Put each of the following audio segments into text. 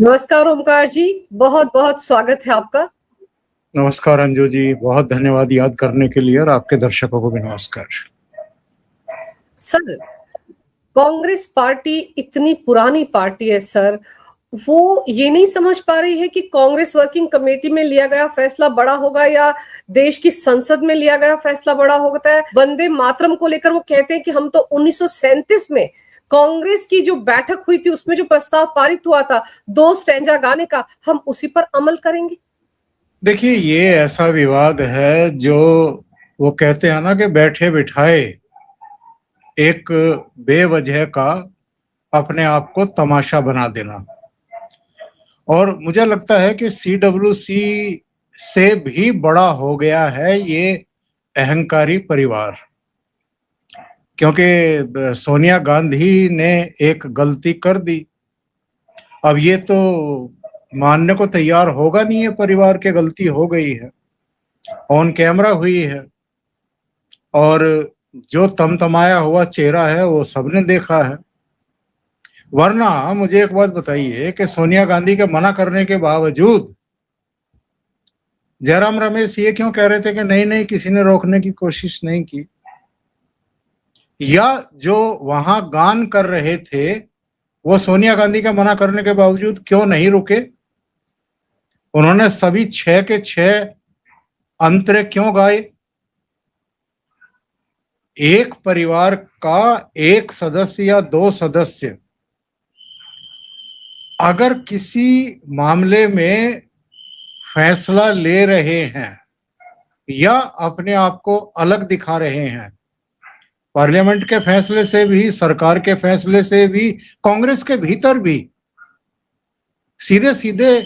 नमस्कार ओमकार जी, बहुत बहुत स्वागत है आपका। नमस्कार अंजू जी, बहुत धन्यवाद याद करने के लिए और आपके दर्शकों को भी नमस्कार। सर, कांग्रेस पार्टी इतनी पुरानी पार्टी है सर, वो ये नहीं समझ पा रही है कि कांग्रेस वर्किंग कमेटी में लिया गया फैसला बड़ा होगा या देश की संसद में लिया गया फैसला बड़ा होता है। वंदे मातरम को लेकर वो कहते हैं कि हम तो 1937 में कांग्रेस की जो बैठक हुई थी उसमें जो प्रस्ताव पारित हुआ था 2 स्टैंजा गाने का, हम उसी पर अमल करेंगे। देखिए, ये ऐसा विवाद है जो वो कहते हैं ना कि बैठे बिठाए एक बेवजह का अपने आप को तमाशा बना देना। और मुझे लगता है कि सीडब्ल्यूसी से भी बड़ा हो गया है ये अहंकारी परिवार, क्योंकि सोनिया गांधी ने एक गलती कर दी। अब ये तो मानने को तैयार होगा नहीं है परिवार के गलती हो गई है, ऑन कैमरा हुई है, और जो तमतमाया हुआ चेहरा है वो सबने देखा है। वरना मुझे एक बात बताइए कि सोनिया गांधी के मना करने के बावजूद जयराम रमेश ये क्यों कह रहे थे कि नहीं नहीं किसी ने रोकने की कोशिश नहीं की? या जो वहां गान कर रहे थे वो सोनिया गांधी के मना करने के बावजूद क्यों नहीं रुके? उन्होंने सभी 6 के 6 अंतरे क्यों गाए? एक परिवार का एक सदस्य या 2 सदस्य अगर किसी मामले में फैसला ले रहे हैं या अपने आप को अलग दिखा रहे हैं, पार्लियामेंट के फैसले से भी, सरकार के फैसले से भी, कांग्रेस के भीतर भी सीधे सीधे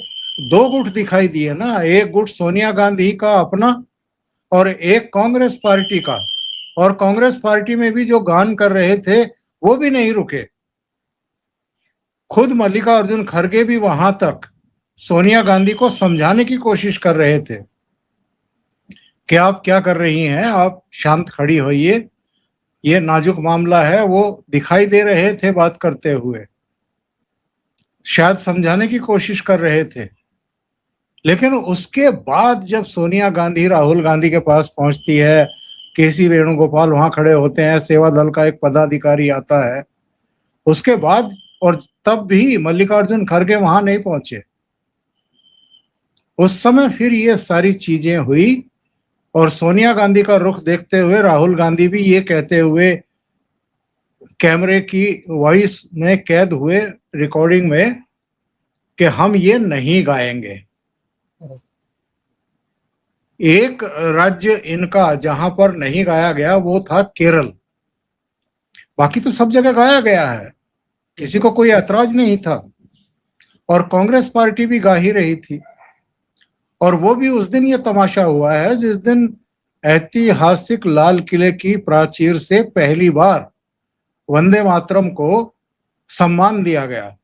2 गुट दिखाई दिए ना। एक गुट सोनिया गांधी का अपना और एक कांग्रेस पार्टी का। और कांग्रेस पार्टी में भी जो गान कर रहे थे वो भी नहीं रुके। खुद मल्लिकार्जुन खड़गे भी वहां तक सोनिया गांधी को समझाने की कोशिश कर रहे थे कि आप क्या कर रही हैं, आप शांत खड़ी होइए, ये नाजुक मामला है। वो दिखाई दे रहे थे बात करते हुए, शायद समझाने की कोशिश कर रहे थे। लेकिन उसके बाद जब सोनिया गांधी राहुल गांधी के पास पहुंचती है, केसी वेणुगोपाल वहां खड़े होते हैं, सेवा दल का एक पदाधिकारी आता है, उसके बाद, और तब भी मल्लिकार्जुन खड़गे वहां नहीं पहुंचे। उस समय फिर ये सारी चीजें हुई और सोनिया गांधी का रुख देखते हुए राहुल गांधी भी ये कहते हुए कैमरे की वॉइस में कैद हुए रिकॉर्डिंग में कि हम ये नहीं गाएंगे। एक राज्य इनका जहां पर नहीं गाया गया वो था केरल, बाकी तो सब जगह गाया गया है, किसी को कोई ऐतराज नहीं था। और कांग्रेस पार्टी भी गा ही रही थी। और वो भी उस दिन ये तमाशा हुआ है जिस दिन ऐतिहासिक लाल किले की प्राचीर से पहली बार वंदे मातरम को सम्मान दिया गया।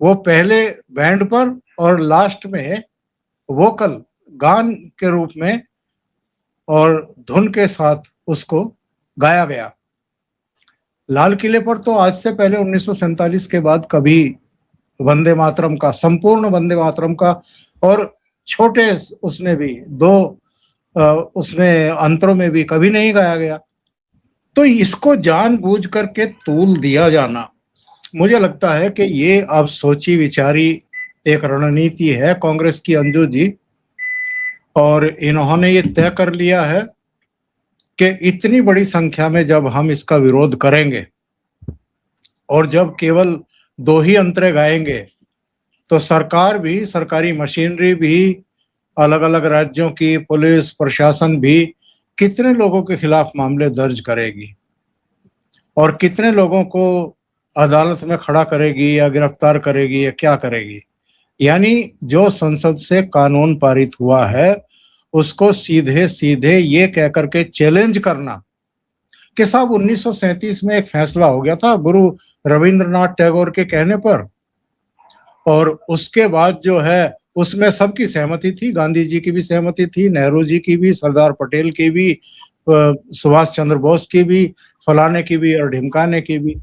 वो पहले बैंड पर और लास्ट में वोकल गान के रूप में और धुन के साथ उसको गाया गया। लाल किले पर तो आज से पहले 1947 के बाद कभी वंदे मातरम का, संपूर्ण वंदे मातरम का, और छोटे उसमें भी 2 उसमें अंतरों में भी कभी नहीं गाया गया। तो इसको जानबूझ करके तूल दिया जाना, मुझे लगता है कि ये अब सोची विचारी एक रणनीति है कांग्रेस की, अंजू जी। और इन्होंने ये तय कर लिया है कि इतनी बड़ी संख्या में जब हम इसका विरोध करेंगे और जब केवल 2 ही अंतरे गाएंगे तो सरकार भी, सरकारी मशीनरी भी, अलग अलग राज्यों की पुलिस प्रशासन भी कितने लोगों के खिलाफ मामले दर्ज करेगी और कितने लोगों को अदालत में खड़ा करेगी या गिरफ्तार करेगी या क्या करेगी। यानी जो संसद से कानून पारित हुआ है उसको सीधे सीधे ये कह करके चैलेंज करना कि साहब 1937 में एक फैसला हो गया था गुरु रविंद्रनाथ टैगोर के कहने पर, और उसके बाद जो है उसमें सबकी सहमति थी, गांधी जी की भी सहमति थी, नेहरू जी की भी, सरदार पटेल की भी, सुभाष चंद्र बोस की भी, फलाने की भी और ढिमकाने की भी।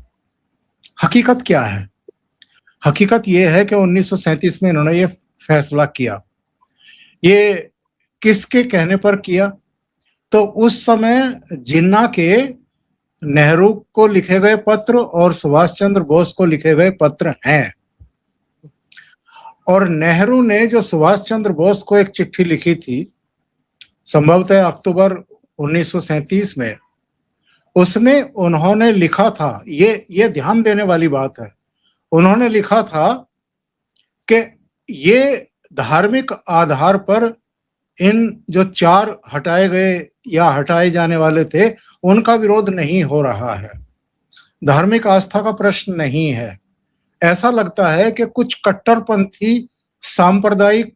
हकीकत क्या है? हकीकत ये है कि 1937 में इन्होंने ये फैसला किया। ये किसके कहने पर किया? तो उस समय जिन्ना के नेहरू को लिखे गए पत्र और सुभाष चंद्र बोस को लिखे गए पत्र हैं। और नेहरू ने जो सुभाष चंद्र बोस को एक चिट्ठी लिखी थी, संभवतः अक्टूबर 1937 में, उसमें उन्होंने लिखा था, ये ध्यान देने वाली बात है, उन्होंने लिखा था कि ये धार्मिक आधार पर इन जो 4 हटाए गए या हटाए जाने वाले थे उनका विरोध नहीं हो रहा है, धार्मिक आस्था का प्रश्न नहीं है। ऐसा लगता है कि कुछ कट्टरपंथी सांप्रदायिक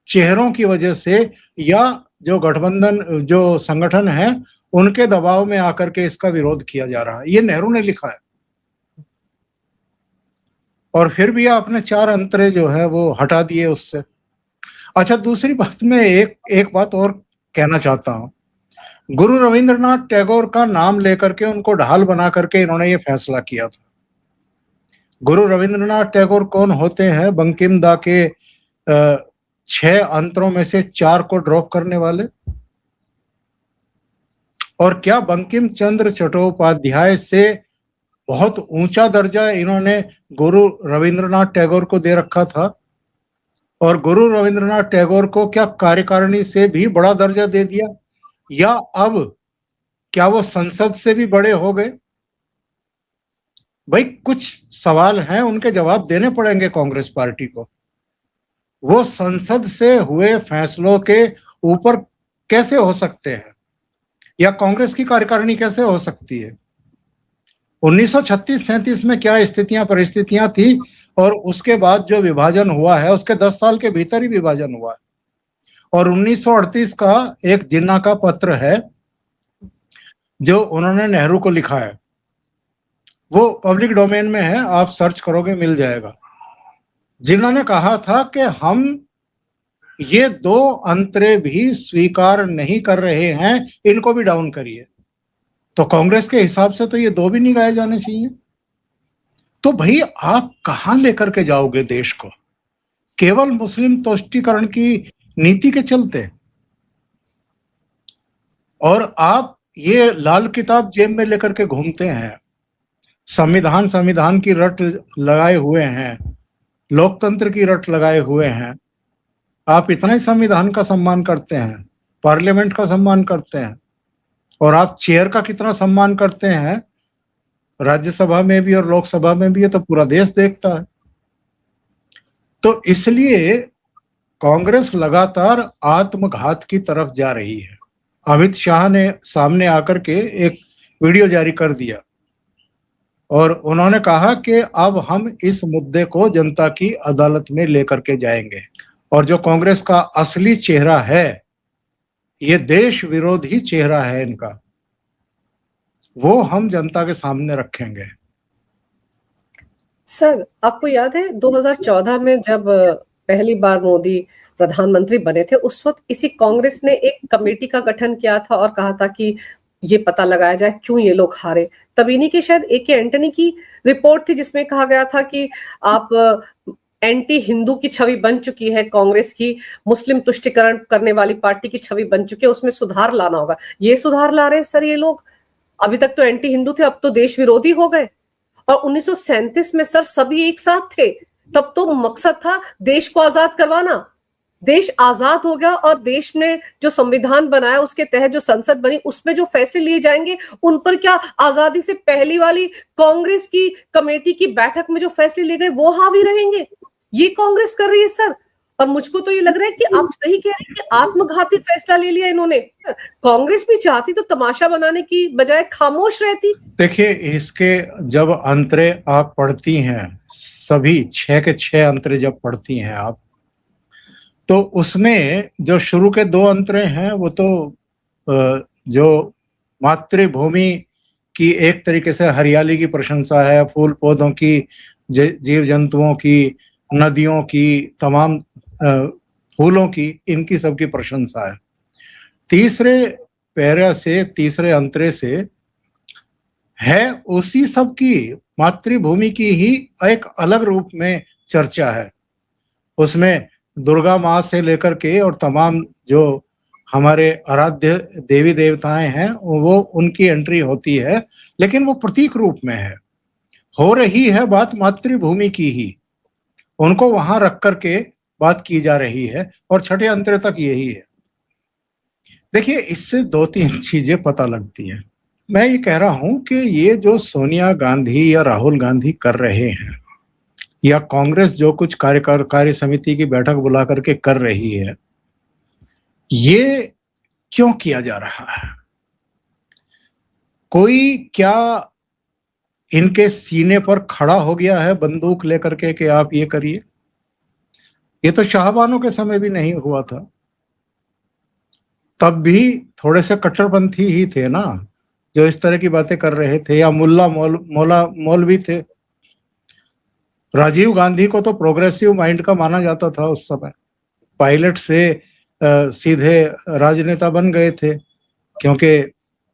चेहरों की वजह से या जो गठबंधन जो संगठन है उनके दबाव में आकर के इसका विरोध किया जा रहा है। ये नेहरू ने लिखा है। और फिर भी आपने 4 अंतरे जो है वो हटा दिए उससे। अच्छा, दूसरी बात मैं एक बात और कहना चाहता हूं। गुरु रविंद्रनाथ टैगोर का नाम लेकर के उनको ढाल बना करके इन्होंने ये फैसला किया था। गुरु रविंद्रनाथ टैगोर कौन होते हैं? बंकिम दा के 6 अंतरों में से 4 को ड्रॉप करने वाले। और क्या बंकिम चंद्र चट्टोपाध्याय से बहुत ऊंचा दर्जा इन्होंने गुरु रविंद्रनाथ टैगोर को दे रखा था? और गुरु रविंद्रनाथ टैगोर को क्या कार्यकारिणी से भी बड़ा दर्जा दे दिया? या अब क्या वो संसद से भी बड़े हो गए? भाई, कुछ सवाल हैं, उनके जवाब देने पड़ेंगे कांग्रेस पार्टी को। वो संसद से हुए फैसलों के ऊपर कैसे हो सकते हैं, या कांग्रेस की कार्यकारिणी कैसे हो सकती है? 1936-37 में क्या परिस्थितियां थी, और उसके बाद जो विभाजन हुआ है उसके 10 साल के भीतर ही विभाजन हुआ है। और 1938 का एक जिन्ना का पत्र है जो उन्होंने नेहरू को लिखा है, वो पब्लिक डोमेन में है, आप सर्च करोगे मिल जाएगा। जिन्होंने कहा था कि हम ये 2 अंतरे भी स्वीकार नहीं कर रहे हैं, इनको भी डाउन करिए। तो कांग्रेस के हिसाब से तो ये 2 भी नहीं गाए जाने चाहिए। तो भाई, आप कहां लेकर के जाओगे देश को? केवल मुस्लिम तुष्टीकरण की नीति के चलते? और आप ये लाल किताब जेब में लेकर के घूमते हैं, संविधान की रट लगाए हुए हैं, लोकतंत्र की रट लगाए हुए हैं। आप इतना ही संविधान का सम्मान करते हैं, पार्लियामेंट का सम्मान करते हैं, और आप चेयर का कितना सम्मान करते हैं राज्यसभा में भी और लोकसभा में भी, ये तो पूरा देश देखता है। तो इसलिए कांग्रेस लगातार आत्मघात की तरफ जा रही है। अमित शाह ने सामने आकर के एक वीडियो जारी कर दिया और उन्होंने कहा कि अब हम इस मुद्दे को जनता की अदालत में लेकर के जाएंगे, और जो कांग्रेस का असली चेहरा है, ये देश विरोधी चेहरा है इनका, वो हम जनता के सामने रखेंगे। सर, आपको याद है 2014 में जब पहली बार मोदी प्रधानमंत्री बने थे, उस वक्त इसी कांग्रेस ने एक कमेटी का गठन किया था और कहा था कि ये पता लगाया जाए क्यों ये लोग हारे। तब इन्हीं की शायद ए के एंटनी की रिपोर्ट थी जिसमें कहा गया था कि आप एंटी हिंदू की छवि बन चुकी है कांग्रेस की, मुस्लिम तुष्टीकरण करने वाली पार्टी की छवि बन चुकी है, उसमें सुधार लाना होगा। ये सुधार ला रहे हैं सर ये लोग? अभी तक तो एंटी हिंदू थे, अब तो देश विरोधी हो गए। और 1937 में सर सभी एक साथ थे, तब तो मकसद था देश को आजाद करवाना। देश आजाद हो गया और देश में जो संविधान बनाया उसके तहत जो संसद बनी उसमें जो फैसले लिए जाएंगे उन पर क्या आजादी से पहली वाली कांग्रेस की कमेटी की बैठक में जो फैसले लिए गए वो हावी रहेंगे? ये कांग्रेस कर रही है सर। और मुझको तो ये लग रहा है कि आप सही कह रहे हैं कि आत्मघाती फैसला ले लिया इन्होंने। कांग्रेस भी चाहती तो तमाशा बनाने की बजाय खामोश रहती। देखिए, इसके जब अंतरे आप पढ़ती हैं, सभी 6 के 6 अंतरे जब पढ़ती हैं आप, तो उसमें जो शुरू के 2 अंतरे हैं वो तो जो मातृभूमि की एक तरीके से हरियाली की प्रशंसा है, फूल पौधों की, जीव जंतुओं की, नदियों की, तमाम फूलों की, इनकी सबकी प्रशंसा है। तीसरे पैरा से, तीसरे अंतरे से है, उसी सब की मातृभूमि की ही एक अलग रूप में चर्चा है। उसमें दुर्गा माँ से लेकर के और तमाम जो हमारे आराध्य देवी देवताएं हैं वो उनकी एंट्री होती है, लेकिन वो प्रतीक रूप में है। हो रही है बात मातृभूमि की ही, उनको वहां रख करके बात की जा रही है और छठे अंतरे तक यही है। देखिए, इससे दो तीन चीजें पता लगती हैं। मैं ये कह रहा हूं कि ये जो सोनिया गांधी या राहुल गांधी कर रहे हैं, या कांग्रेस जो कुछ कार्य समिति की बैठक बुला करके कर रही है, ये क्यों किया जा रहा है? कोई क्या इनके सीने पर खड़ा हो गया है बंदूक लेकर के कि आप ये करिए? ये तो शाहबानों के समय भी नहीं हुआ था, तब भी थोड़े से कट्टरपंथी ही थे ना जो इस तरह की बातें कर रहे थे, या मौलवी थे। राजीव गांधी को तो प्रोग्रेसिव माइंड का माना जाता था उस समय। पायलट से सीधे राजनेता बन गए थे क्योंकि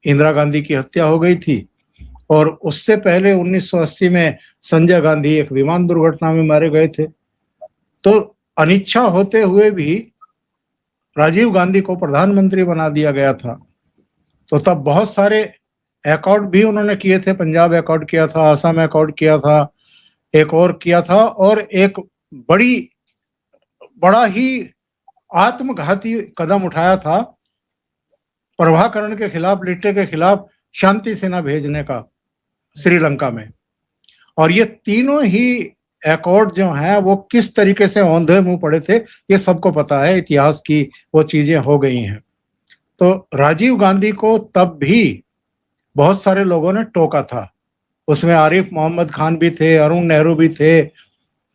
इंदिरा गांधी की हत्या हो गई थी, और उससे पहले 1980 में संजय गांधी एक विमान दुर्घटना में मारे गए थे। तो अनिच्छा होते हुए भी राजीव गांधी को प्रधानमंत्री बना दिया गया था। तो तब बहुत सारे अकॉर्ड भी उन्होंने किए थे, पंजाब अकॉर्ड किया था, असम अकॉर्ड किया था, एक और किया था, और एक बड़ा ही आत्मघाती कदम उठाया था प्रभाकरण के खिलाफ, लिट्टे के खिलाफ शांति सेना भेजने का श्रीलंका में। और ये तीनों ही अकॉर्ड जो हैं वो किस तरीके से औंधे मुंह पड़े थे, ये सबको पता है, इतिहास की वो चीजें हो गई हैं। तो राजीव गांधी को तब भी बहुत सारे लोगों ने टोका था, उसमें आरिफ मोहम्मद खान भी थे, अरुण नेहरू भी थे।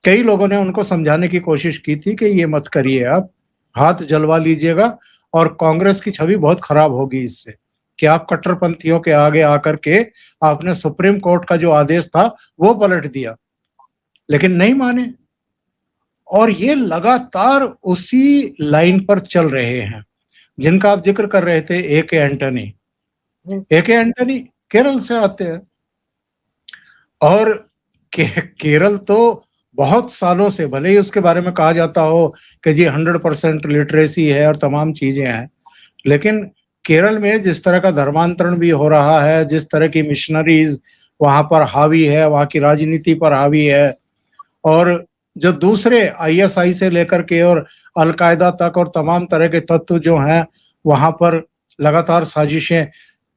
कई लोगों ने उनको समझाने की कोशिश की थी कि ये मत करिए, आप हाथ जलवा लीजिएगा और कांग्रेस की छवि बहुत खराब होगी इससे, कि आप कट्टरपंथियों के आगे आकर के आपने सुप्रीम कोर्ट का जो आदेश था वो पलट दिया, लेकिन नहीं माने। और ये लगातार उसी लाइन पर चल रहे हैं जिनका आप जिक्र कर रहे थे, ए.के. एंटनी। ए.के. एंटनी केरल से आते हैं, और केरल तो बहुत सालों से, भले ही उसके बारे में कहा जाता हो कि जी 100% लिटरेसी है और तमाम चीजें हैं, लेकिन केरल में जिस तरह का धर्मांतरण भी हो रहा है, जिस तरह की मिशनरीज वहां पर हावी है, वहां की राजनीति पर हावी है, और जो दूसरे आईएसआई से लेकर के और अलकायदा तक और तमाम तरह के तत्व जो हैं वहां पर लगातार साजिशें।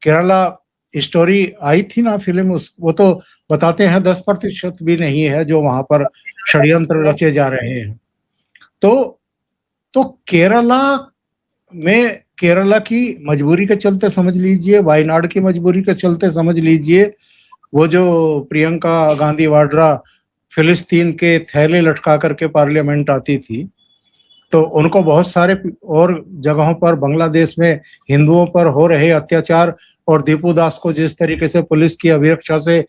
केरला स्टोरी आई थी ना फिल्म, वो तो बताते हैं 10% भी नहीं है जो वहां पर षड्यंत्र रचे जा रहे हैं। तो केरला में, केरला की मजबूरी के चलते समझ लीजिए, वायनाड की मजबूरी के चलते समझ लीजिए, वो जो प्रियंका गांधी वाड्रा फिलिस्तीन के थैले लटका करके पार्लियामेंट आती थी, तो उनको बहुत सारे और जगहों पर बांग्लादेश में हिंदुओं पर हो रहे अत्याचार, और दीपू दास को जिस तरीके से पुलिस की अभिरक्षा से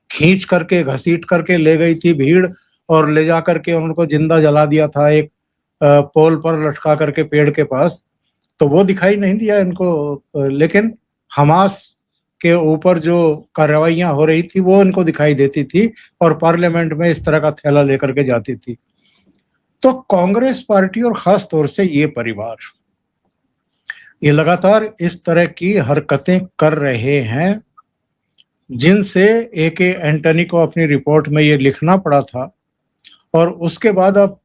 खींच करके घसीट करके ले गई थी भीड़, और ले जा करके उनको जिंदा जला दिया था एक पोल पर लटका करके पेड़ के पास, तो वो दिखाई नहीं दिया इनको। लेकिन हमास के ऊपर जो कार्रवाइयां हो रही थी वो इनको दिखाई देती थी, और पार्लियामेंट में इस तरह का थैला लेकर के जाती थी। तो कांग्रेस पार्टी और खास तौर से ये परिवार ये लगातार इस तरह की हरकतें कर रहे हैं, जिनसे ए.के. एंटनी को अपनी रिपोर्ट में ये लिखना पड़ा था। और उसके बाद आप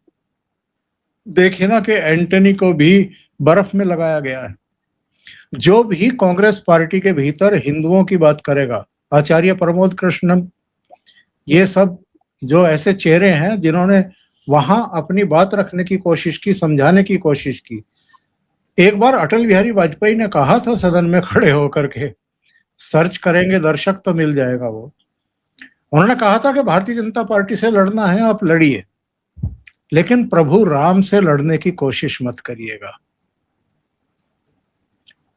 देखिए ना कि एंटनी को भी बर्फ में लगाया गया है। जो भी कांग्रेस पार्टी के भीतर हिंदुओं की बात करेगा, आचार्य प्रमोद कृष्णन, ये सब जो ऐसे चेहरे हैं जिन्होंने वहां अपनी बात रखने की कोशिश की, समझाने की कोशिश की। एक बार अटल बिहारी वाजपेयी ने कहा था सदन में खड़े होकर के, सर्च करेंगे दर्शक तो मिल जाएगा वो, उन्होंने कहा था कि भारतीय जनता पार्टी से लड़ना है आप लड़िए, लेकिन प्रभु राम से लड़ने की कोशिश मत करिएगा।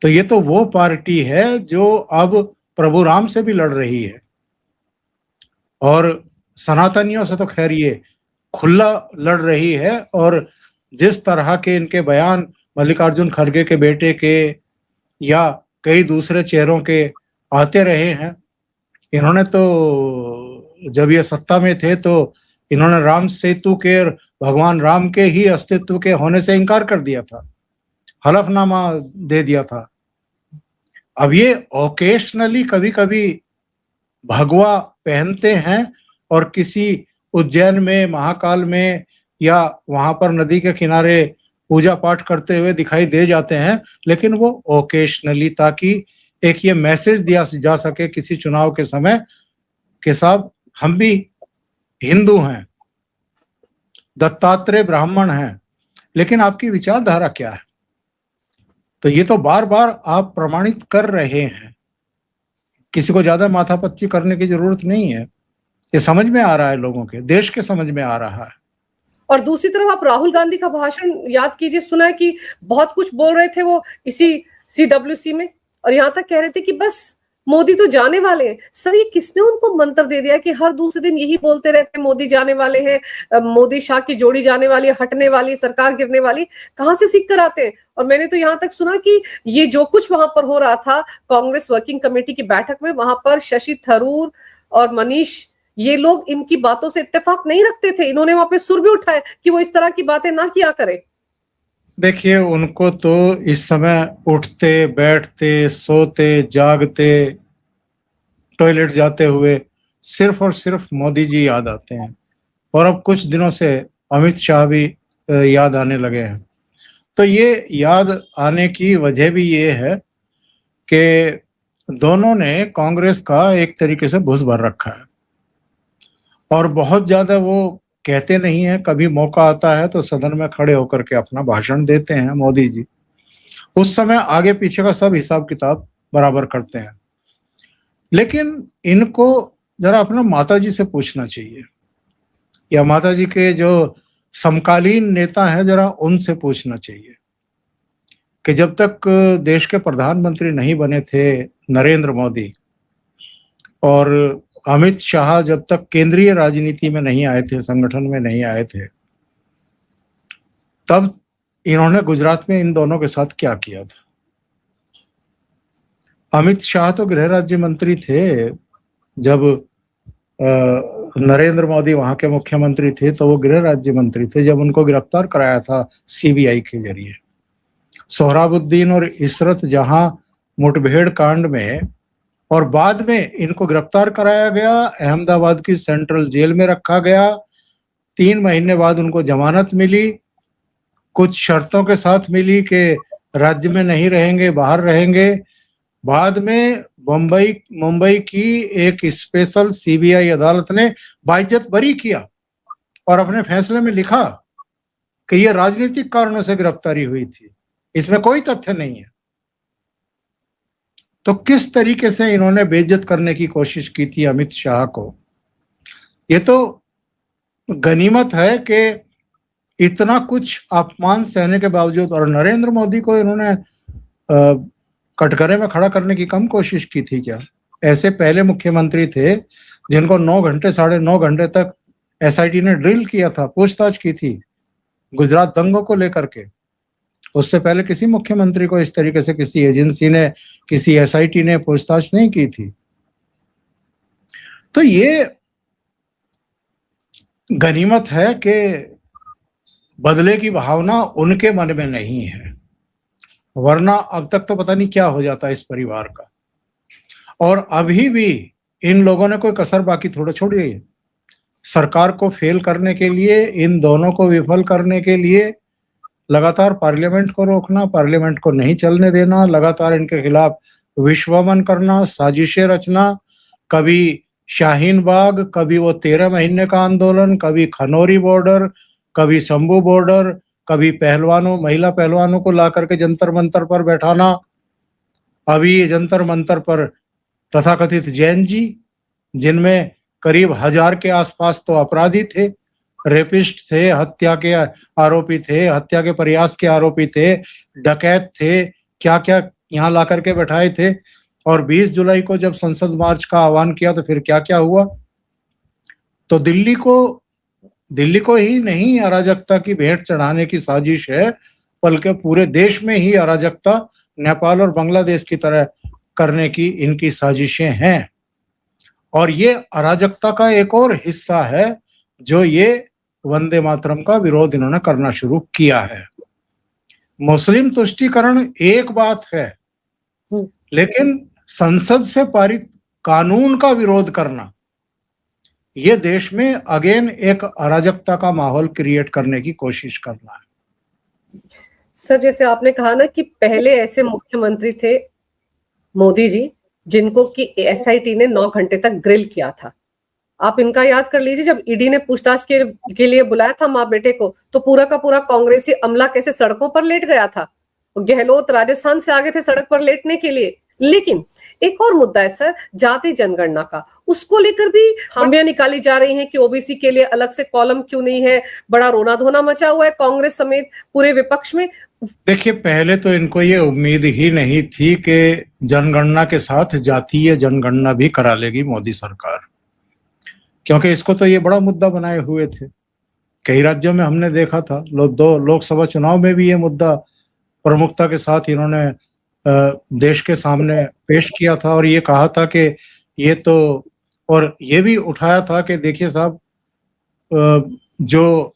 तो ये तो वो पार्टी है जो अब प्रभु राम से भी लड़ रही है, और सनातनियों से तो खैर ये खुला लड़ रही है। और जिस तरह के इनके बयान मल्लिकार्जुन खड़गे के बेटे के या कई दूसरे चेहरों के आते रहे हैं, इन्होंने तो जब ये सत्ता में थे तो इन्होंने राम सेतु के, भगवान राम के ही अस्तित्व के होने से इनकार कर दिया था, हलफनामा दे दिया था। अब ये ओकेशनली कभी कभी भगवा पहनते हैं और किसी उज्जैन में, महाकाल में या वहां पर नदी के किनारे पूजा पाठ करते हुए दिखाई दे जाते हैं, लेकिन वो ओकेशनली, ताकि एक ये मैसेज दिया जा सके किसी चुनाव के समय कि साहब हम भी हिंदू हैं, दत्तात्रेय ब्राह्मण हैं, लेकिन आपकी विचारधारा क्या है? तो ये तो बार बार आप प्रमाणित कर रहे हैं, किसी को ज्यादा माथापच्ची करने की जरूरत नहीं है, ये समझ में आ रहा है, लोगों के, देश के समझ में आ रहा है। और दूसरी तरफ आप राहुल गांधी का भाषण याद कीजिए, सुना है कि बहुत कुछ बोल रहे थे वो इसी CWC में, और यहां तक कह रहे थे कि बस मोदी तो जाने वाले हैं। सर, ये किसने उनको मंत्र दे दिया कि हर दूसरे दिन यही बोलते रहते हैं मोदी जाने वाले हैं, मोदी शाह की जोड़ी जाने वाली है, हटने वाली, सरकार गिरने वाली? कहां से सीख कर आते हैं? और मैंने तो यहां तक सुना कि ये जो कुछ वहां पर हो रहा था कांग्रेस वर्किंग कमेटी की बैठक में, वहां पर शशि थरूर और मनीष, ये लोग इनकी बातों से इत्तेफाक नहीं रखते थे। इन्होंने वहां पे सुर भी उठाए कि वो इस तरह की बातें ना किया करे। देखिए, उनको तो इस समय उठते बैठते सोते जागते टॉयलेट जाते हुए सिर्फ और सिर्फ मोदी जी याद आते हैं, और अब कुछ दिनों से अमित शाह भी याद आने लगे हैं। तो ये याद आने की वजह भी ये है कि दोनों ने कांग्रेस का एक तरीके से भुस भर रखा है, और बहुत ज्यादा वो कहते नहीं है। कभी मौका आता है तो सदन में खड़े होकर के अपना भाषण देते हैं मोदी जी, उस समय आगे पीछे का सब हिसाब किताब बराबर करते हैं। लेकिन इनको जरा अपना माता जी से पूछना चाहिए, या माता जी के जो समकालीन नेता हैं जरा उनसे पूछना चाहिए कि जब तक देश के प्रधानमंत्री नहीं बने थे नरेंद्र मोदी, और अमित शाह जब तक केंद्रीय राजनीति में नहीं आए थे, संगठन में नहीं आए थे, तब इन्होंने गुजरात में इन दोनों के साथ क्या किया था। अमित शाह तो गृह राज्य मंत्री थे, जब नरेंद्र मोदी वहां के मुख्यमंत्री थे तो वो गृह राज्य मंत्री थे जब उनको गिरफ्तार कराया था CBI के जरिए। सोहराबुद्दीन और इशरत जहां मुठभेड़ कांड में, और बाद में इनको गिरफ्तार कराया गया, अहमदाबाद की सेंट्रल जेल में रखा गया, 3 महीने बाद उनको जमानत मिली, कुछ शर्तों के साथ मिली कि राज्य में नहीं रहेंगे, बाहर रहेंगे। बाद में मुंबई की एक स्पेशल CBI अदालत ने बाइज्जत बरी किया और अपने फैसले में लिखा कि यह राजनीतिक कारणों से गिरफ्तारी हुई थी, इसमें कोई तथ्य नहीं है। तो किस तरीके से इन्होंने बेइज्जत करने की कोशिश की थी अमित शाह को, ये तो गनीमत है कि इतना कुछ अपमान सहने के बावजूद, और नरेंद्र मोदी को इन्होंने कटघरे में खड़ा करने की कम कोशिश की थी क्या? ऐसे पहले मुख्यमंत्री थे जिनको 9 घंटे 9.5 घंटे तक SIT ने ड्रिल किया था, पूछताछ की थी गुजरात दंगों को लेकर के। उससे पहले किसी मुख्यमंत्री को इस तरीके से किसी एजेंसी ने, किसी SIT ने पूछताछ नहीं की थी। तो ये गनीमत है कि बदले की भावना उनके मन में नहीं है, वरना अब तक तो पता नहीं क्या हो जाता इस परिवार का। और अभी भी इन लोगों ने कोई कसर बाकी थोड़ा छोड़ी है। सरकार को फेल करने के लिए, इन दोनों को विफल करने के लिए लगातार पार्लियामेंट को रोकना, पार्लियामेंट को नहीं चलने देना, लगातार इनके खिलाफ विश्वमन करना, साजिशें रचना, कभी शाहीन बाग, कभी वो 13 महीने का आंदोलन, कभी खनौरी बॉर्डर, कभी शंभू बॉर्डर, कभी पहलवानों, महिला पहलवानों को ला करके जंतर मंतर पर बैठाना। अभी जंतर मंतर पर तथाकथित जैन जी, जिनमें करीब 1000 के आसपास तो अपराधी थे, रेपिस्ट थे, हत्या के आरोपी थे, हत्या के प्रयास के आरोपी थे, डकैत थे, क्या क्या यहाँ ला करके बैठाए थे। और 20 जुलाई को जब संसद मार्च का आह्वान किया तो फिर क्या क्या हुआ। तो दिल्ली को ही नहीं अराजकता की भेंट चढ़ाने की साजिश है, बल्कि पूरे देश में ही अराजकता नेपाल और बांग्लादेश की तरह करने की इनकी साजिशें हैं। और ये अराजकता का एक और हिस्सा है जो ये वंदे मातरम का विरोध इन्होंने करना शुरू किया है। मुस्लिम तुष्टीकरण एक बात है, लेकिन संसद से पारित कानून का विरोध करना, ये देश में अगेन एक अराजकता का माहौल क्रिएट करने की कोशिश करना है। सर, जैसे आपने कहा ना कि पहले ऐसे मुख्यमंत्री थे मोदी जी, जिनको कि एसआईटी ने 9 घंटे तक ग्रिल किया था। आप इनका याद कर लीजिए, जब ईडी ने पूछताछ के लिए बुलाया था माँ बेटे को, तो पूरा का पूरा कांग्रेसी अमला कैसे सड़कों पर लेट गया था। गहलोत राजस्थान से आगे थे सड़क पर लेटने के लिए। लेकिन एक और मुद्दा है सर, जाति जनगणना का, उसको लेकर भी खामियां निकाली जा रही हैं कि ओबीसी के लिए अलग से कॉलम क्यों नहीं है। बड़ा रोना धोना मचा हुआ है कांग्रेस समेत पूरे विपक्ष में। देखिए, पहले तो इनको ये उम्मीद ही नहीं थी कि जनगणना के साथ जातीय जनगणना भी करा लेगी मोदी सरकार, क्योंकि इसको तो ये बड़ा मुद्दा बनाए हुए थे। कई राज्यों में हमने देखा था, दो लोकसभा चुनाव में भी ये मुद्दा प्रमुखता के साथ इन्होंने देश के सामने पेश किया था और ये कहा था कि ये तो, और ये भी उठाया था कि देखिए साहब, जो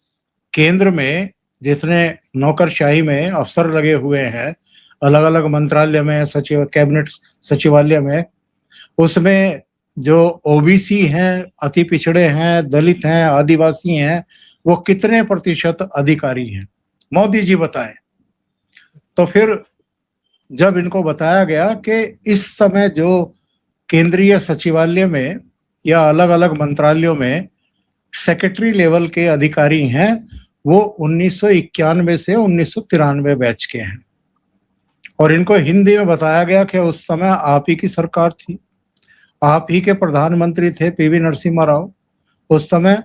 केंद्र में जितने नौकरशाही में अफसर लगे हुए हैं अलग अलग मंत्रालय में, सचिव कैबिनेट सचिवालय में, उसमें जो ओबीसी हैं, अति पिछड़े हैं, दलित हैं, आदिवासी हैं, वो कितने प्रतिशत अधिकारी हैं, मोदी जी बताएं। तो फिर जब इनको बताया गया कि इस समय जो केंद्रीय सचिवालय में या अलग अलग मंत्रालयों में सेक्रेटरी लेवल के अधिकारी हैं, वो 1991 से 1993 बैच के हैं। और इनको हिंदी में बताया गया कि उस समय आप ही की सरकार थी, आप ही के प्रधानमंत्री थे पीवी नरसिम्हा राव। उस समय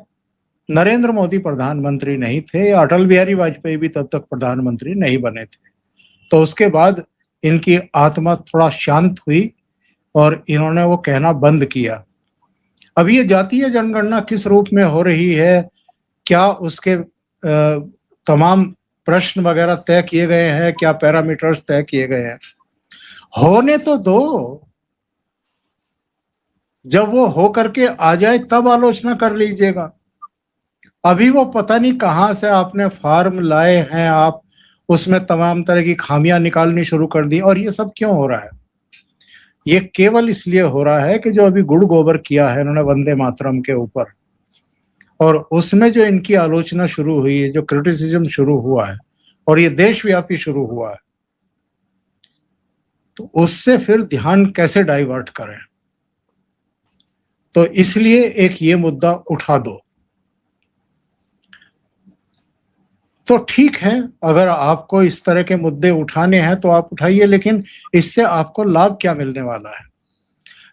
नरेंद्र मोदी प्रधानमंत्री नहीं थे, अटल बिहारी वाजपेयी भी तब तक प्रधानमंत्री नहीं बने थे। तो उसके बाद इनकी आत्मा थोड़ा शांत हुई और इन्होंने वो कहना बंद किया। अब ये जातीय जनगणना किस रूप में हो रही है, क्या उसके तमाम प्रश्न वगैरह तय किए गए हैं, क्या पैरामीटर्स तय किए गए हैं, होने तो दो। जब वो हो करके आ जाए तब आलोचना कर लीजिएगा। अभी वो पता नहीं कहां से आपने फॉर्म लाए हैं, आप उसमें तमाम तरह की खामियां निकालनी शुरू कर दी। और ये सब क्यों हो रहा है? ये केवल इसलिए हो रहा है कि जो अभी गुड़ गोबर किया है इन्होंने वंदे मातरम के ऊपर, और उसमें जो इनकी आलोचना शुरू हुई है, जो क्रिटिसिज्म शुरू हुआ है, और ये देशव्यापी शुरू हुआ है, तो उससे फिर ध्यान कैसे डाइवर्ट करें। तो इसलिए एक ये मुद्दा उठा दो। तो ठीक है, अगर आपको इस तरह के मुद्दे उठाने हैं तो आप उठाइए, लेकिन इससे आपको लाभ क्या मिलने वाला है।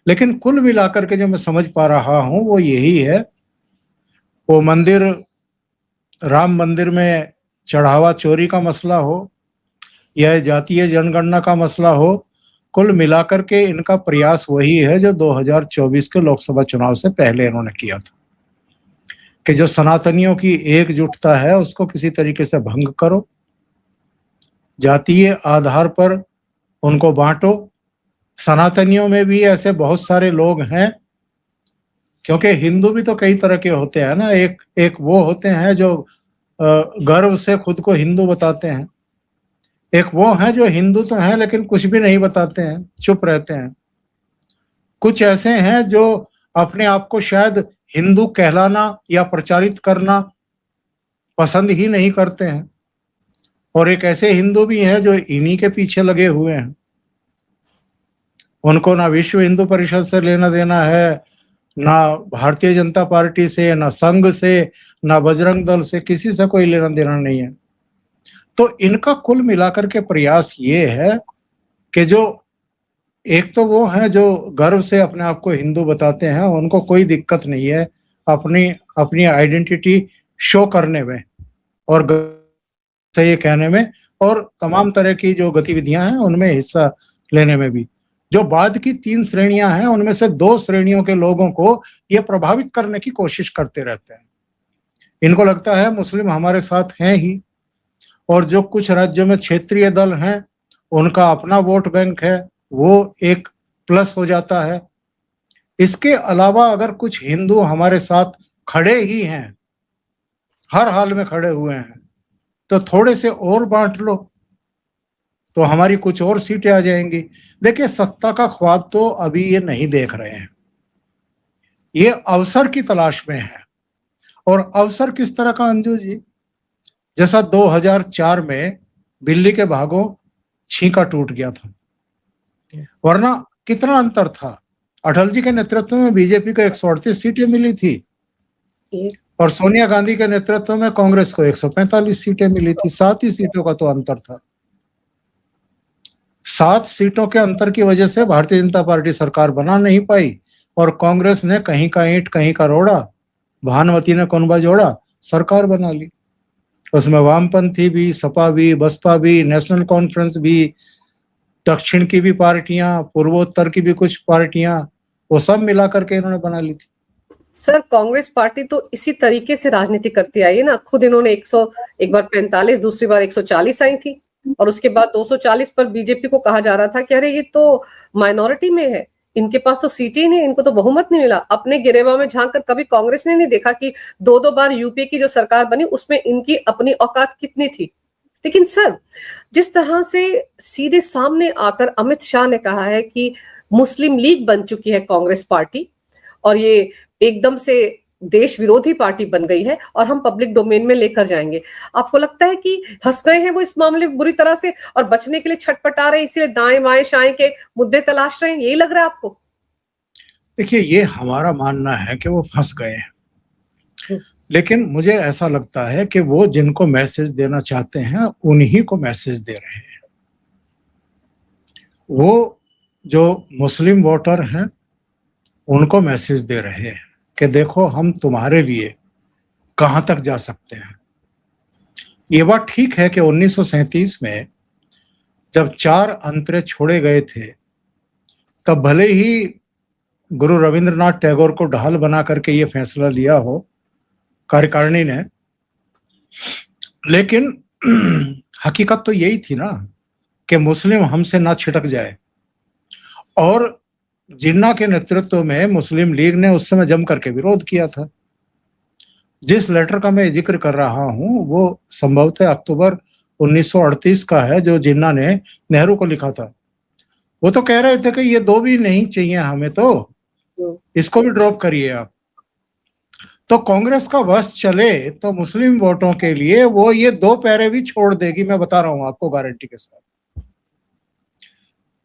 लेकिन कुल मिलाकर के जो मैं समझ पा रहा हूं वो यही है, वो मंदिर, राम मंदिर में चढ़ावा चोरी का मसला हो या जातीय जनगणना का मसला हो, कुल मिलाकर के इनका प्रयास वही है जो 2024 के लोकसभा चुनाव से पहले इन्होंने किया था, कि जो सनातनियों की एकजुटता है उसको किसी तरीके से भंग करो, जातीय आधार पर उनको बांटो। सनातनियों में भी ऐसे बहुत सारे लोग हैं, क्योंकि हिंदू भी तो कई तरह के होते हैं ना। एक वो होते हैं जो गर्व से खुद को हिंदू बताते हैं, एक वो हैं जो हिंदू तो हैं लेकिन कुछ भी नहीं बताते हैं, चुप रहते हैं। कुछ ऐसे हैं जो अपने आप को शायद हिंदू कहलाना या प्रचारित करना पसंद ही नहीं करते हैं, और एक ऐसे हिंदू भी हैं जो इन्हीं के पीछे लगे हुए हैं। उनको ना विश्व हिंदू परिषद से लेना देना है, ना भारतीय जनता पार्टी से, ना संघ से, ना बजरंग दल से, किसी से कोई लेना देना नहीं है। तो इनका कुल मिलाकर के प्रयास ये है कि जो एक तो वो हैं जो गर्व से अपने आप को हिंदू बताते हैं, उनको कोई दिक्कत नहीं है अपनी आइडेंटिटी शो करने में और से ये कहने में, और तमाम तरह की जो गतिविधियां हैं उनमें हिस्सा लेने में भी। जो बाद की 3 श्रेणियां हैं उनमें से 2 श्रेणियों के लोगों को ये प्रभावित करने की कोशिश करते रहते हैं। इनको लगता है मुस्लिम हमारे साथ हैं ही, और जो कुछ राज्यों में क्षेत्रीय दल हैं उनका अपना वोट बैंक है, वो एक प्लस हो जाता है। इसके अलावा अगर कुछ हिंदू हमारे साथ खड़े ही हैं, हर हाल में खड़े हुए हैं, तो थोड़े से और बांट लो तो हमारी कुछ और सीटें आ जाएंगी। देखिए, सत्ता का ख्वाब तो अभी ये नहीं देख रहे हैं, ये अवसर की तलाश में है। और अवसर किस तरह का अंजू जी? जैसा 2004 में दिल्ली के भागों छींका टूट गया था, वरना कितना अंतर था। अटल जी के नेतृत्व में बीजेपी को 138 सीटें मिली थी और सोनिया गांधी के नेतृत्व में कांग्रेस को 145 सीटें मिली थी। 7 ही सीटों का तो अंतर था। 7 सीटों के अंतर की वजह से भारतीय जनता पार्टी सरकार बना नहीं पाई और कांग्रेस ने कहीं का ईंट कहीं का रोड़ा, भानुमति ने कुनबा जोड़ा, सरकार बना ली। उसमें वामपंथी भी, सपा भी, बसपा भी, नेशनल कॉन्फ्रेंस भी, दक्षिण की भी पार्टियां, पूर्वोत्तर की भी कुछ पार्टियां, वो सब मिलाकर के इन्होंने बना ली थी। सर, कांग्रेस पार्टी तो इसी तरीके से राजनीति करती आई है ना। खुद इन्होंने एक बार 45, दूसरी बार 140 आई थी और उसके बाद 240 पर बीजेपी को कहा जा रहा था कि अरे ये तो माइनॉरिटी में है, इनके पास तो सीटें ही नहीं, इनको तो बहुमत नहीं मिला। अपने गिरेबा में झांक कर कभी कांग्रेस ने नहीं देखा कि 2-2 बार यूपीए की जो सरकार बनी उसमें इनकी अपनी औकात कितनी थी। लेकिन सर, जिस तरह से सीधे सामने आकर अमित शाह ने कहा है कि मुस्लिम लीग बन चुकी है कांग्रेस पार्टी और ये एकदम से देश विरोधी पार्टी बन गई है और हम पब्लिक डोमेन में लेकर जाएंगे, आपको लगता है कि फंस गए हैं वो इस मामले में बुरी तरह से और बचने के लिए छटपटा रहे, इसलिए दाएं बाएं शाएं के मुद्दे तलाश रहे हैं, यही लग रहा है आपको? देखिए, ये हमारा मानना है कि वो फंस गए हैं, लेकिन मुझे ऐसा लगता है कि वो जिनको मैसेज देना चाहते हैं उन्हीं को मैसेज दे रहे हैं। वो जो मुस्लिम वोटर हैं उनको मैसेज दे रहे हैं कि देखो हम तुम्हारे लिए कहां तक जा सकते हैं। ये बात ठीक है कि 1937 में जब 4 अंतरे छोड़े गए थे तब भले ही गुरु रविंद्रनाथ टैगोर को ढाल बना करके ये फैसला लिया हो कार्यकारिणी ने, लेकिन हकीकत तो यही थी ना कि मुस्लिम हमसे ना छिटक जाए। और जिन्ना के नेतृत्व में मुस्लिम लीग ने उस समय जम करके विरोध किया था। जिस लेटर का मैं जिक्र कर रहा हूं वो संभवतः अक्टूबर 1938 का है, जो जिन्ना ने नेहरू को लिखा था। वो तो कह रहे थे कि ये 2 भी नहीं चाहिए हमें, तो इसको भी ड्रॉप करिए आप। तो कांग्रेस का बस चले तो मुस्लिम वोटों के लिए वो ये 2 पैरे भी छोड़ देगी, मैं बता रहा हूं आपको गारंटी के साथ।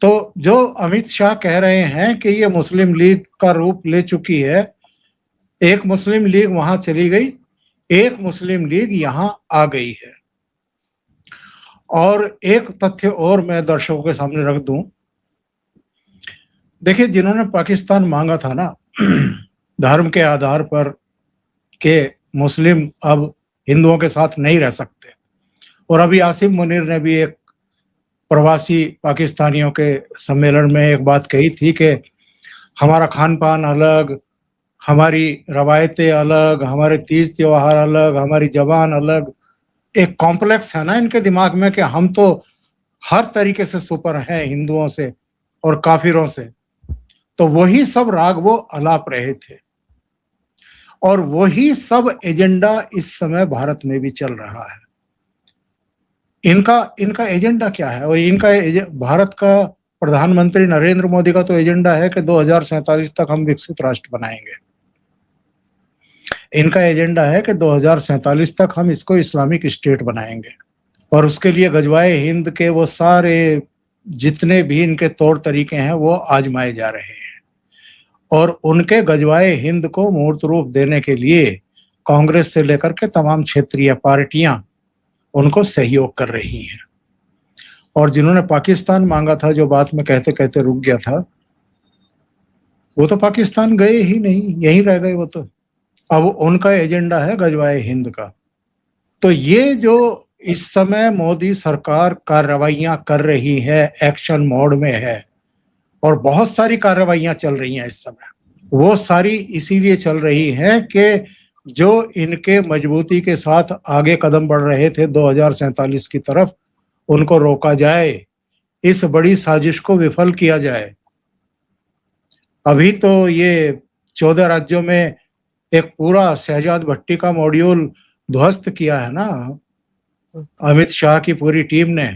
तो जो अमित शाह कह रहे हैं कि ये मुस्लिम लीग का रूप ले चुकी है, एक मुस्लिम लीग वहां चली गई, एक मुस्लिम लीग यहां आ गई है। और एक तथ्य और मैं दर्शकों के सामने रख दूं, देखिए जिन्होंने पाकिस्तान मांगा था ना धर्म के आधार पर कि मुस्लिम अब हिंदुओं के साथ नहीं रह सकते, और अभी आसिम मुनीर ने भी एक प्रवासी पाकिस्तानियों के सम्मेलन में एक बात कही थी कि हमारा खान पान अलग, हमारी रवायतें अलग, हमारे तीज त्योहार अलग, हमारी जबान अलग। एक कॉम्प्लेक्स है ना इनके दिमाग में कि हम तो हर तरीके से सुपर हैं हिंदुओं से और काफिरों से। तो वही सब राग वो अलाप रहे थे और वही सब एजेंडा इस समय भारत में भी चल रहा है। इनका एजेंडा क्या है? और इनका भारत का प्रधानमंत्री नरेंद्र मोदी का तो एजेंडा है कि 2047 तक हम विकसित राष्ट्र बनाएंगे। इनका एजेंडा है कि 2047 तक हम इसको इस्लामिक स्टेट बनाएंगे और उसके लिए गजवाए हिंद के वो सारे जितने भी इनके तौर तरीके हैं वो आजमाए जा रहे हैं। और उनके गजवाए हिंद को मूर्त रूप देने के लिए कांग्रेस से लेकर के तमाम क्षेत्रीय पार्टियां उनको सहयोग कर रही हैं। और जिन्होंने पाकिस्तान मांगा था, जो बात में कहते कहते रुक गया था, वो तो पाकिस्तान गए ही नहीं, यहीं रह गए वो तो। अब उनका एजेंडा है गजवाए हिंद का। तो ये जो इस समय मोदी सरकार कार्रवाइयां कर रही है, एक्शन मोड में है और बहुत सारी कार्रवाइयां चल रही हैं इस समय, वो सारी इसीलिए चल रही हैं कि जो इनके मजबूती के साथ आगे कदम बढ़ रहे थे 2047 की तरफ, उनको रोका जाए, इस बड़ी साजिश को विफल किया जाए। अभी तो ये 14 राज्यों में एक पूरा शहजाद भट्टी का मॉड्यूल ध्वस्त किया है ना अमित शाह की पूरी टीम ने,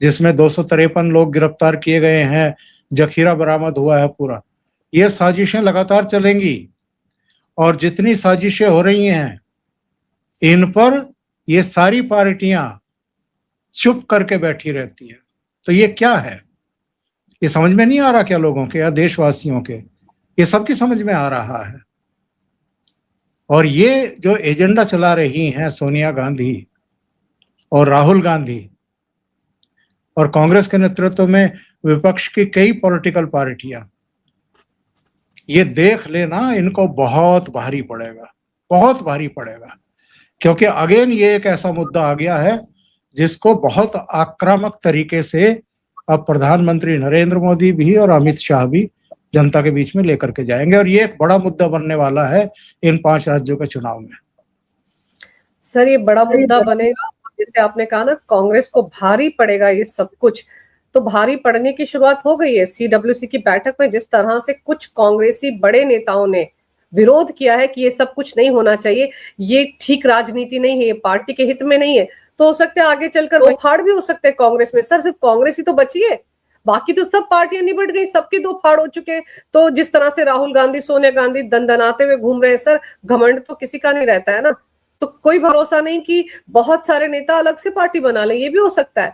जिसमें 253 लोग गिरफ्तार किए गए हैं, जखीरा बरामद हुआ है पूरा। ये साजिशें लगातार चलेंगी और जितनी साजिशें हो रही हैं इन पर ये सारी पार्टियां चुप करके बैठी रहती है। तो ये क्या है? ये समझ में नहीं आ रहा क्या लोगों के या देशवासियों के? ये सबकी समझ में आ रहा है। और ये जो एजेंडा चला रही हैं सोनिया गांधी और राहुल गांधी और कांग्रेस के नेतृत्व में विपक्ष की कई पॉलिटिकल पार्टियां, ये देख लेना इनको बहुत भारी पड़ेगा, बहुत भारी पड़ेगा। क्योंकि अगेन ये एक ऐसा मुद्दा आ गया है जिसको बहुत आक्रामक तरीके से अब प्रधानमंत्री नरेंद्र मोदी भी और अमित शाह भी जनता के बीच में लेकर के जाएंगे और ये एक बड़ा मुद्दा बनने वाला है इन 5 राज्यों के चुनाव में। सर ये बड़ा मुद्दा बनेगा, जैसे आपने कहा ना कांग्रेस को भारी पड़ेगा ये सब कुछ, तो भारी पड़ने की शुरुआत हो गई है। CWC की बैठक में जिस तरह से कुछ कांग्रेसी बड़े नेताओं ने विरोध किया है कि ये सब कुछ नहीं होना चाहिए, ये ठीक राजनीति नहीं है, ये पार्टी के हित में नहीं है, तो हो सकता है आगे चलकर फाड़ भी हो सकते हैं कांग्रेस में। सर सिर्फ कांग्रेस ही तो बची है, बाकी तो सब पार्टियां निबट गई, सबके 2 फाड़ हो चुके हैं। तो जिस तरह से राहुल गांधी सोनिया गांधी दंदनाते हुए घूम रहे हैं सर, घमंड तो किसी का नहीं रहता है ना, तो कोई भरोसा नहीं कि बहुत सारे नेता अलग से पार्टी बना ले, ये भी हो सकता है।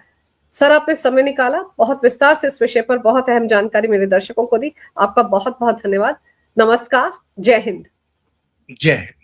सर आपने समय निकाला, बहुत विस्तार से इस विषय पर बहुत अहम जानकारी मेरे दर्शकों को दी, आपका बहुत बहुत धन्यवाद। नमस्कार, जय हिंद। जय हिंद।